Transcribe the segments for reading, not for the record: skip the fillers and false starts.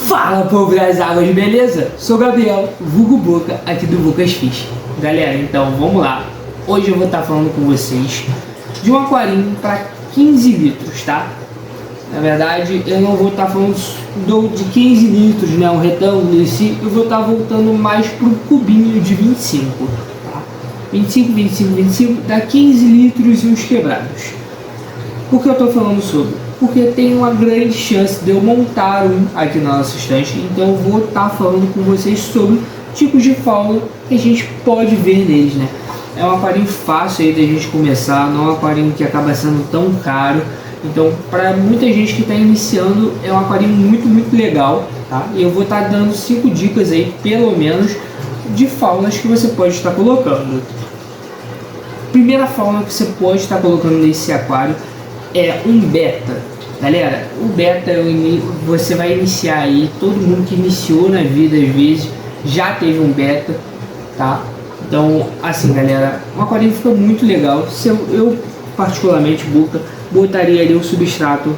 Fala, povo das águas, beleza? Sou Gabriel, vulgo Boca, aqui do Bocas Fish. Galera, então vamos lá. Hoje eu vou estar falando com vocês de um aquarinho para 15 litros, tá? Na verdade, eu não vou estar falando de 15 litros, né? Um retângulo em si. Eu vou estar voltando mais pro cubinho de 25, tá? 25, dá 15 litros e uns quebrados. Por que eu estou falando sobre? Porque tem uma grande chance de eu montar um aqui na nossa estante, então eu vou estar falando com vocês sobre tipos de fauna que a gente pode ver neles, né? É um aquário fácil aí da gente começar, não é um aquário que acaba sendo tão caro, então para muita gente que está iniciando é um aquário muito legal, tá? E eu vou estar dando 5 dicas aí, pelo menos, de faunas que você pode estar colocando. Primeira fauna que você pode estar colocando nesse aquário é um beta. Galera, o beta você vai iniciar aí, todo mundo que iniciou na vida às vezes já teve um beta, tá? Então, assim, galera, o aquário fica muito legal. Eu particularmente, botaria ali um substrato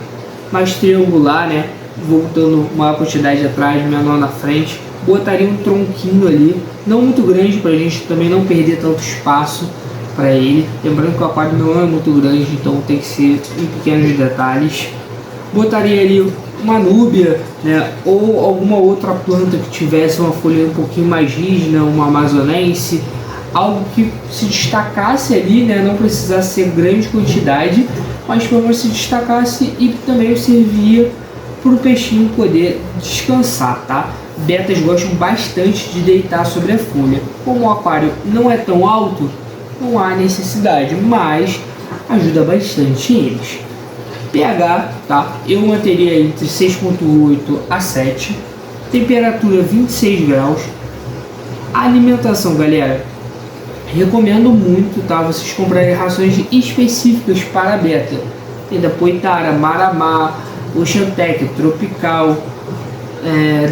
mais triangular, né? Voltando uma quantidade atrás, menor na frente. Botaria um tronquinho ali, não muito grande, para a gente também não perder tanto espaço para ele. Lembrando que o aquário não é muito grande, então tem que ser em pequenos detalhes. Botaria ali uma núbia, né, ou alguma outra planta que tivesse uma folha um pouquinho mais rígida, uma amazonense, algo que se destacasse ali, né, não precisasse ser grande quantidade, mas pelo menos se destacasse e também servia para o peixinho poder descansar, tá? Betas gostam bastante de deitar sobre a folha. Como o aquário não é tão alto, não há necessidade, mas ajuda bastante eles. pH, tá? Eu manteria entre 6,8 a 7, temperatura 26 graus. Alimentação, galera, recomendo muito, tá? Vocês comprarem rações específicas para beta. Tem da Poitara, Maramá, Oceantec, Tropical,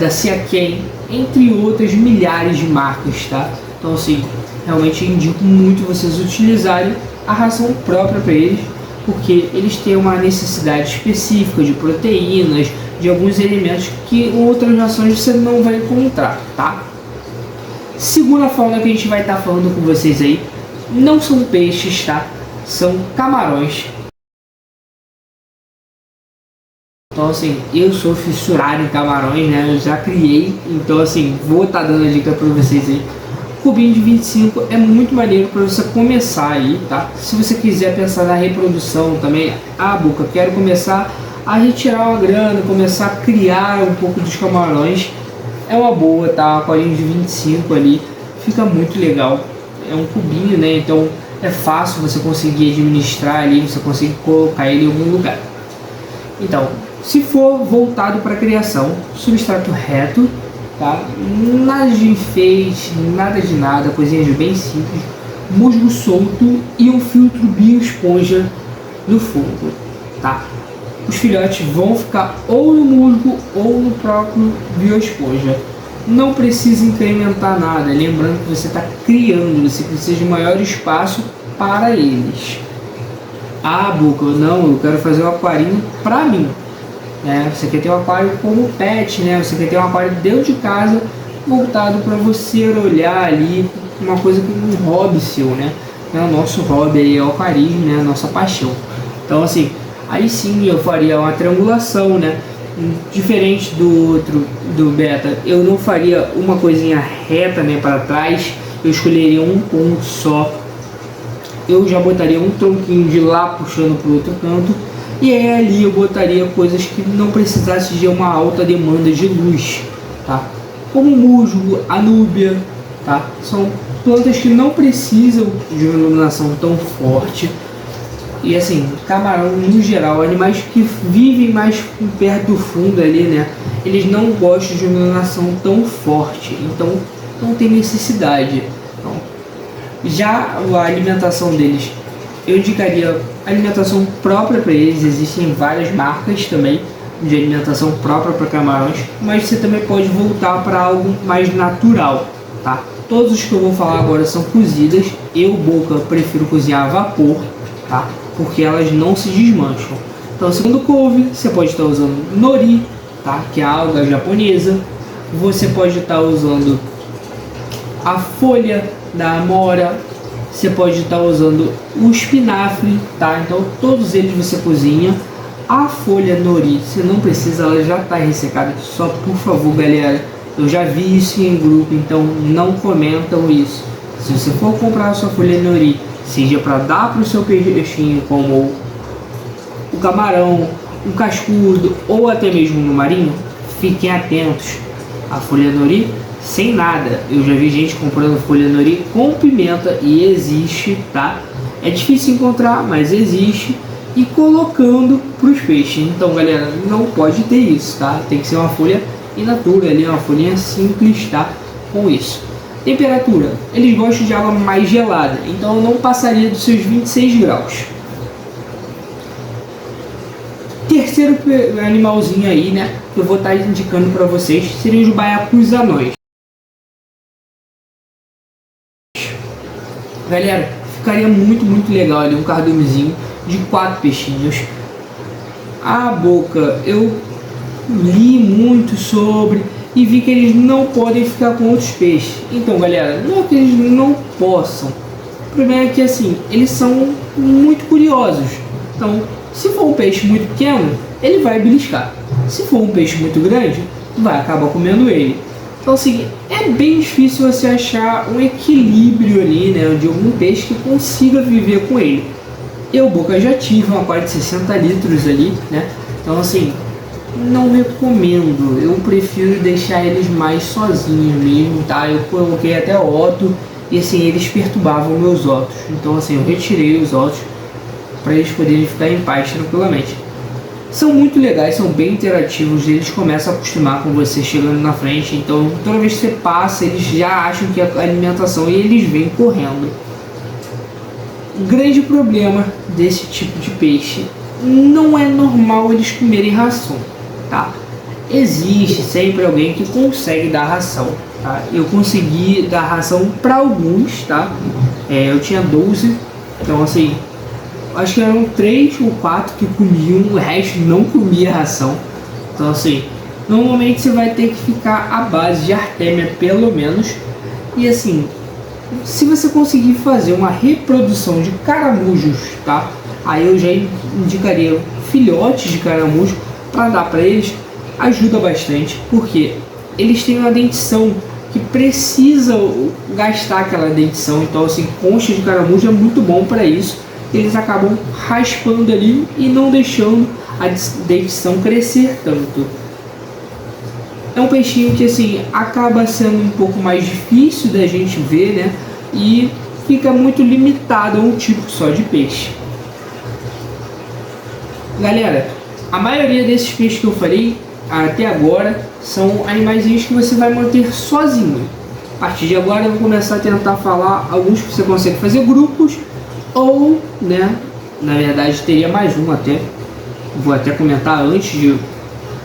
da Siaken, entre outras milhares de marcas, tá? Então, assim, realmente indico muito vocês utilizarem a ração própria para eles, porque eles têm uma necessidade específica de proteínas, de alguns elementos que outras rações você não vai encontrar, tá? Segunda fauna que a gente vai estar falando com vocês aí, não são peixes, tá? São camarões. Então, assim, eu sou fissurado em camarões, né? Eu já criei, então, assim, vou estar dando a dica para vocês aí. Cubinho de 25 é muito maneiro para você começar aí, tá? Se você quiser pensar na reprodução também, Boca, quero começar a retirar uma grana, começar a criar um pouco dos camarões, é uma boa, tá? Aquarinho de 25 ali, fica muito legal. É um cubinho, né? Então é fácil você conseguir administrar ali, você consegue colocar ele em algum lugar. Então, se for voltado para criação, substrato reto, tá? Nada de enfeite, nada de nada, coisinhas bem simples, musgo solto e um filtro bioesponja no fundo, tá? Os filhotes vão ficar ou no musgo ou no próprio bioesponja. Não precisa incrementar nada, lembrando que você está criando, você precisa de maior espaço para eles. Boca, não, eu quero fazer um aquarinho para mim. Você quer ter um aquário como pet, né? Você quer ter um aquário dentro de casa, voltado para você olhar ali, uma coisa como um hobby seu, né? O nosso hobby aí é o aquarismo, né? A nossa paixão. Então, assim, aí sim eu faria uma triangulação, né? Diferente do outro, do beta, eu não faria uma coisinha reta, né, para trás. Eu escolheria um ponto só. Eu já botaria um tronquinho de lá puxando para o outro canto. E aí ali eu botaria coisas que não precisasse de uma alta demanda de luz, tá? Como o musgo, a núbia, tá? São plantas que não precisam de uma iluminação tão forte. E assim, camarão no geral, animais que vivem mais perto do fundo ali, né? Eles não gostam de uma iluminação tão forte, então não tem necessidade. Então, já a alimentação deles, eu indicaria alimentação própria para eles. Existem várias marcas também de alimentação própria para camarões, mas você também pode voltar para algo mais natural, tá? Todos os que eu vou falar agora são cozidas. Eu, Boca, prefiro cozinhar a vapor, tá? Porque elas não se desmancham. Então, segundo couve, você pode estar usando nori, tá? Que é a alga japonesa. Você pode estar usando a folha da amora, você pode estar usando o espinafre, tá? Então todos eles você cozinha. A folha nori, você não precisa, ela já está ressecada. Só por favor, galera, eu já vi isso em grupo, então não comentam isso. Se você for comprar a sua folha nori, seja para dar para o seu peixinho, como o camarão, o cascudo ou até mesmo no marinho, fiquem atentos. A folha nori sem nada. Eu já vi gente comprando folha nori com pimenta e existe, tá? É difícil encontrar, mas existe. E colocando para os peixes. Então, galera, não pode ter isso, tá? Tem que ser uma folha in natura ali, uma folhinha simples, tá? Com isso. Temperatura. Eles gostam de água mais gelada, então eu não passaria dos seus 26 graus. Terceiro animalzinho aí, né, que eu vou estar indicando para vocês, seriam os baiacus anões. Galera, ficaria muito legal ali um cardumezinho de 4 peixinhos. A boca, eu li muito sobre e vi que eles não podem ficar com outros peixes. Então, galera, não é que eles não possam. O problema é que, assim, eles são muito curiosos. Então, se for um peixe muito pequeno, ele vai beliscar. Se for um peixe muito grande, vai acabar comendo ele. Então, assim, é bem difícil você achar um equilíbrio ali, né, de algum peixe que consiga viver com ele. Eu, boca, já tive uma aquário de 60 litros ali, né? Então, assim, não recomendo. Eu prefiro deixar eles mais sozinhos mesmo, tá? Eu coloquei até Otto e, assim, eles perturbavam meus Ottos. Então, assim, eu retirei os Ottos para eles poderem ficar em paz tranquilamente. São muito legais, são bem interativos. Eles começam a acostumar com você chegando na frente. Então, toda vez que você passa, eles já acham que é a alimentação e eles vêm correndo. O grande problema desse tipo de peixe, não é normal eles comerem ração, tá? Existe sempre alguém que consegue dar ração, tá? Eu consegui dar ração para alguns, tá? Eu tinha 12, então, assim, acho que eram 3 ou 4 que comiam, o resto não comia ração. Então, assim, normalmente você vai ter que ficar à base de artémia pelo menos. E, assim, se você conseguir fazer uma reprodução de caramujos, tá? Aí eu já indicaria filhotes de caramujo para dar para eles, ajuda bastante, porque eles têm uma dentição que precisa gastar aquela dentição. Então, assim, concha de caramujo é muito bom para isso. Eles acabam raspando ali e não deixando a dentição crescer tanto. É um peixinho que, assim, acaba sendo um pouco mais difícil da gente ver, né? E fica muito limitado a um tipo só de peixe. Galera, a maioria desses peixes que eu falei até agora são animaizinhos que você vai manter sozinho. A partir de agora eu vou começar a tentar falar alguns que você consegue fazer grupos ou, né, na verdade teria mais um até. Vou até comentar antes de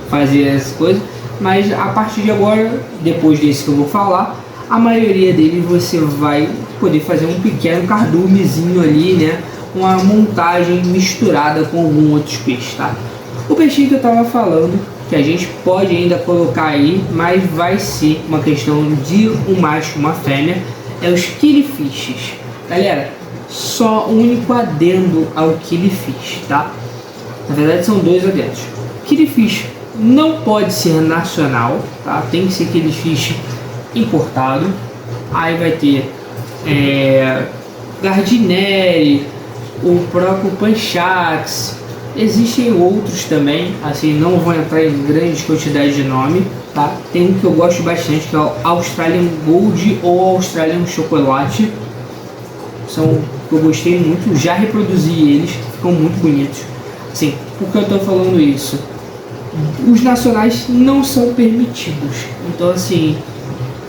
fazer essa coisa. Mas a partir de agora, depois desse que eu vou falar, a maioria deles você vai poder fazer um pequeno cardumezinho ali, né? Uma montagem misturada com algum outros peixes, tá? O peixinho que eu tava falando, que a gente pode ainda colocar aí, mas vai ser uma questão de um macho e uma fêmea, é os killifish. Galera, só um único adendo ao killifish, tá? Na verdade são 2 adendos. Killifish não pode ser nacional, tá? Tem que ser killifish importado. Aí vai ter Gardineri, o próprio Panchax. Existem outros também, assim, não vou entrar em grandes quantidades de nome, tá? Tem um que eu gosto bastante, que é o Australian Gold ou Australian Chocolate. São que eu gostei muito, já reproduzi eles, ficam muito bonitos. Assim, por que eu estou falando isso? Os nacionais não são permitidos. Então, assim,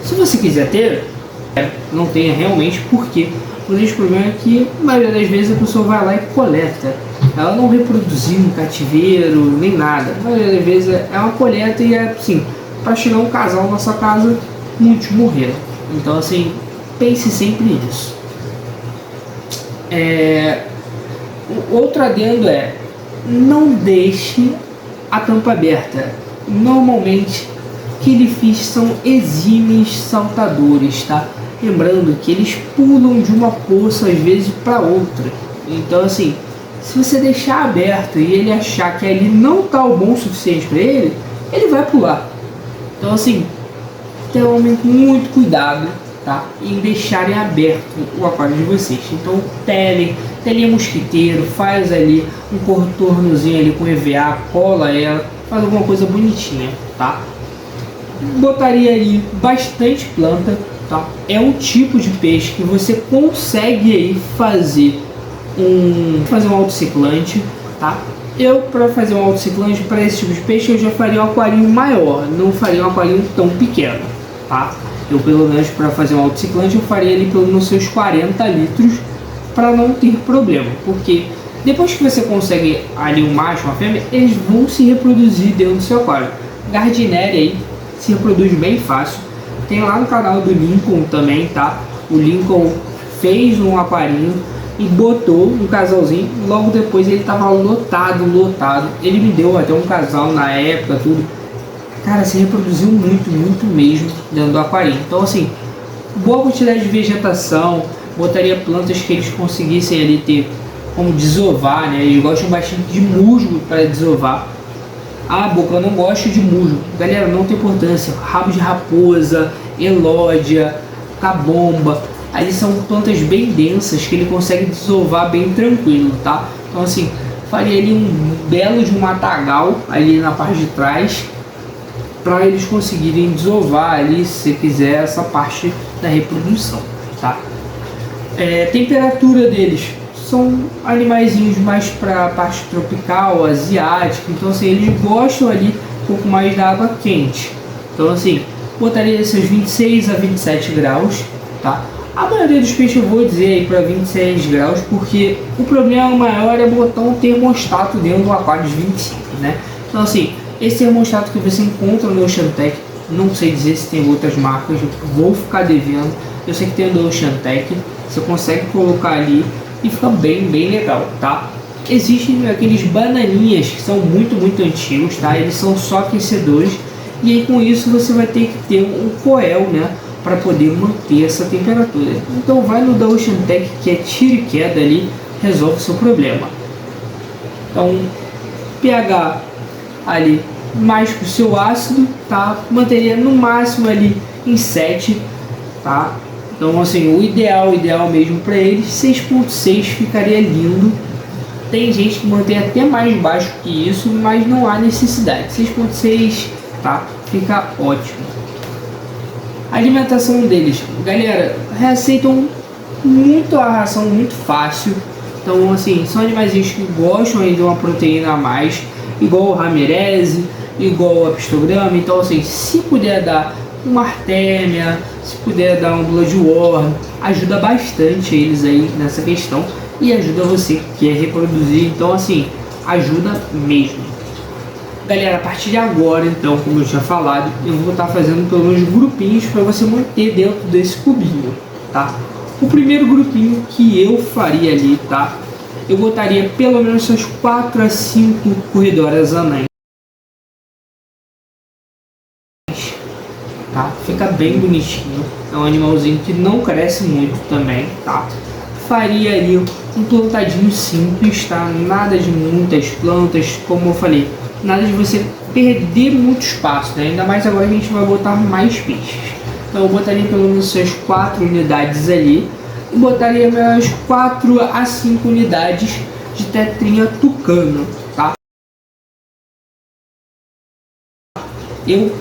se você quiser ter, não tenha realmente, porque o grande problema é que a maioria das vezes a pessoa vai lá e coleta. Ela não reproduziu um cativeiro, nem nada. A maioria das vezes é uma coleta e é assim, para chegar um casal na sua casa, muitos morreram. Então, assim, pense sempre nisso. Outro adendo é, não deixe a tampa aberta. normalmente Killifish são exímios saltadores, tá? Lembrando que eles pulam de uma poça às vezes para outra. Então assim, se você deixar aberto e ele achar que ali não tá o bom o suficiente para ele, ele vai pular. Então assim, tenham muito cuidado, tá? Em deixarem aberto o aquário de vocês. Então telinha mosquiteiro, faz ali um contornozinho ali com EVA, cola ela, faz alguma coisa bonitinha, tá? Botaria ali bastante planta, tá? É um tipo de peixe que você consegue aí fazer um autociclante, tá? Eu, para fazer um autociclante para esse tipo de peixe, eu já faria um aquarinho maior, não faria um aquarinho tão pequeno, tá? Eu, pelo menos, para fazer um autociclante, eu faria ali pelos seus 40 litros, para não ter problema, porque depois que você consegue ali um macho, uma fêmea, eles vão se reproduzir dentro do seu aquário. Gardnéria aí se reproduz bem fácil. Tem lá no canal do Lincoln também, tá? O Lincoln fez um aquarinho e botou um casalzinho, logo depois ele tava lotado, ele me deu até um casal na época, tudo. Cara, se reproduziu muito mesmo dentro do aquarinho. Então assim, boa quantidade de vegetação, botaria plantas que eles conseguissem ali ter como desovar, né? Eles gostam bastante de musgo para desovar. Ah, Boca, eu não gosto de musgo. Galera, não tem importância. Rabo de raposa, elódia, cabomba, aí são plantas bem densas que ele consegue desovar bem tranquilo, tá? Então assim, faria ali um belo de um matagal ali na parte de trás para eles conseguirem desovar ali, se quiser, essa parte da reprodução, tá? Temperatura deles são animaizinhos mais para a parte tropical, asiática, então assim, eles gostam ali um pouco mais da água quente. Então assim, botaria esses 26 a 27 graus, tá? A maioria dos peixes eu vou dizer aí para 26 graus, porque o problema maior é botar um termostato dentro do aquário de 25, né? Então assim, esse termostato que você encontra no Oceantec, não sei dizer se tem outras marcas, vou ficar devendo. Eu sei que tem o do Oceantec, você consegue colocar ali e fica bem legal, tá? Existem aqueles bananinhas que são muito antigos, tá? Eles são só aquecedores e aí com isso você vai ter que ter um coel, né? Para poder manter essa temperatura. Então vai no da Oceantec, que é tiro e queda ali, resolve o seu problema. Então pH ali mais que o seu ácido, tá? Manteria no máximo ali em 7, tá? Então assim, o ideal mesmo para eles, 6.6 ficaria lindo. Tem gente que mantém até mais baixo que isso, mas não há necessidade. 6.6, tá? Fica ótimo. A alimentação deles, galera, reaceitam muito a ração, muito fácil. Então assim, são animais que gostam aí de uma proteína a mais, igual o ramirez, igual a pistograma. Então assim, se puder dar uma artémia, se puder dar um bloodworm, ajuda bastante eles aí nessa questão e ajuda você que quer reproduzir. Então assim, ajuda mesmo. Galera, a partir de agora, então, como eu tinha falado, eu vou estar fazendo pelo menos grupinhos para você manter dentro desse cubinho, tá? O primeiro grupinho que eu faria ali, tá? Eu botaria pelo menos essas 4 a 5 corredoras anãs, tá? Fica bem bonitinho. É um animalzinho que não cresce muito também, tá? Faria ali um plantadinho simples, tá? Nada de muitas plantas, como eu falei. Nada de você perder muito espaço, né? Ainda mais agora que a gente vai botar mais peixes. Então eu botaria pelo menos essas 4 unidades ali. E botaria minhas 4 a 5 unidades de tetrinha tucano, tá? Eu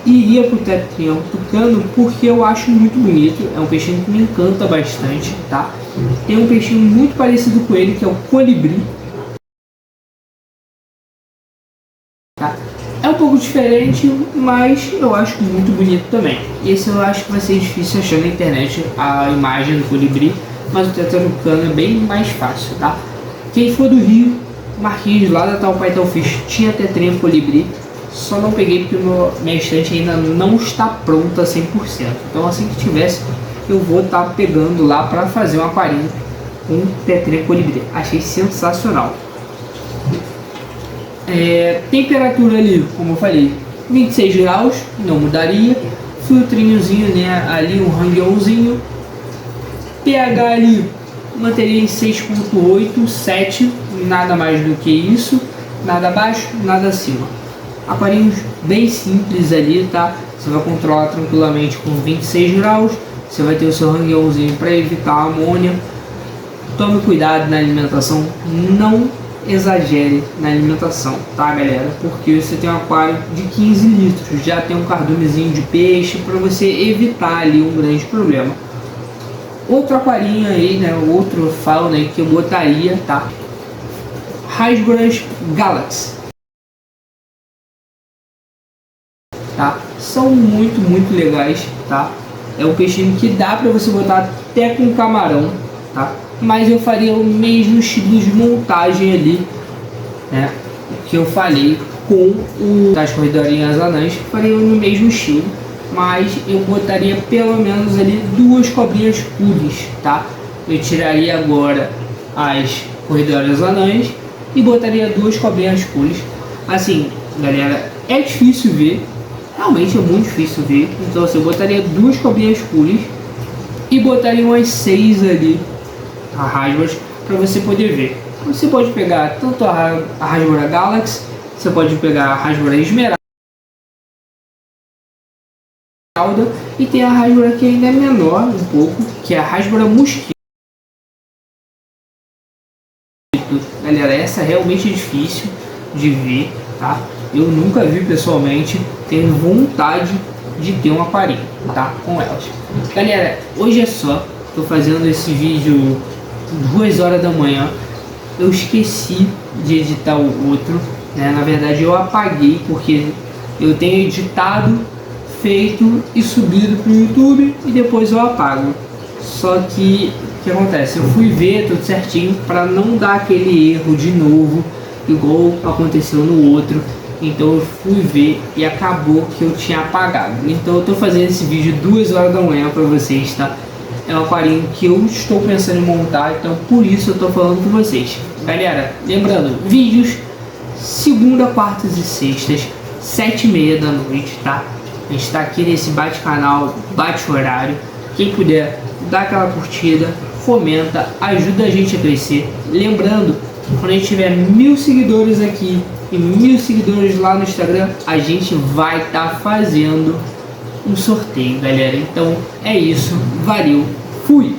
iria pro tetrinha tucano porque eu acho muito bonito. É um peixinho que me encanta bastante, tá? Tem um peixinho muito parecido com ele, que é o colibri. Tá? É um pouco diferente, mas eu acho muito bonito também. Esse eu acho que vai ser difícil achar na internet a imagem do colibri, mas o tetranucano é bem mais fácil, tá? Quem for do Rio, Marquinhos lá da Tal Pai Tal Fish tinha tetrinha colibri, só não peguei porque minha estante ainda não está pronta 100%. Então assim que tivesse, eu vou estar pegando lá para fazer um aquarinho com tetrinha colibri. Achei sensacional. Temperatura ali, como eu falei, 26 graus, não mudaria. Filtrinhozinho, né, ali um hangãozinho. pH ali, manteria em 6.8, 7, nada mais do que isso. Nada abaixo, nada acima. Aquarinhos bem simples ali, tá? Você vai controlar tranquilamente com 26 graus. Você vai ter o seu hangãozinho para evitar a amônia. Tome cuidado na alimentação, não exagere na alimentação, tá galera? Porque você tem um aquário de 15 litros, já tem um cardumezinho de peixe para você evitar ali um grande problema. Outro aquarinho aí, né? Outro fauna aí que eu botaria, tá? Hasbras Galaxy. Tá? São muito legais, tá? É um peixinho que dá para você botar até com camarão, tá? Mas eu faria o mesmo estilo de montagem ali, né? Que eu falei com das corredorinhas anãs, faria no mesmo estilo, mas eu botaria pelo menos ali 2 cobrinhas pulis, tá? Eu tiraria agora as corredoras anãs e botaria 2 cobrinhas pulis. Assim, galera, é difícil ver, realmente é muito difícil ver, então assim, eu botaria 2 cobrinhas pulis e botaria umas 6 ali a Hasbras para você poder ver. Você pode pegar tanto a Hasbra Galaxy, você pode pegar a Hasbra Esmeralda e tem a Hasbra que ainda é menor um pouco, que é a Hasbra Mosquito. Galera, essa realmente é difícil de ver, tá? Eu nunca vi pessoalmente, tenho vontade de ter um aquarinho, tá? Com elas. Galera, hoje é só, tô fazendo esse vídeo 2 horas da manhã, eu esqueci de editar o outro, né? Na verdade eu apaguei porque eu tenho editado, feito e subido pro YouTube e depois eu apago. Só que o que acontece? Eu fui ver tudo certinho para não dar aquele erro de novo, igual aconteceu no outro. Então eu fui ver e acabou que eu tinha apagado. Então eu tô fazendo esse vídeo 2 horas da manhã para vocês, tá? É um aquarinho que eu estou pensando em montar, então por isso eu tô falando com vocês. Galera, lembrando, vídeos segunda, quartas e sextas, 7h30 da noite, tá? A gente tá aqui nesse bate-canal, bate-horário. Quem puder, dá aquela curtida, fomenta, ajuda a gente a crescer. Lembrando, quando a gente tiver 1000 seguidores aqui e 1000 seguidores lá no Instagram, a gente vai estar fazendo um sorteio, galera. Então é isso, valeu, fui!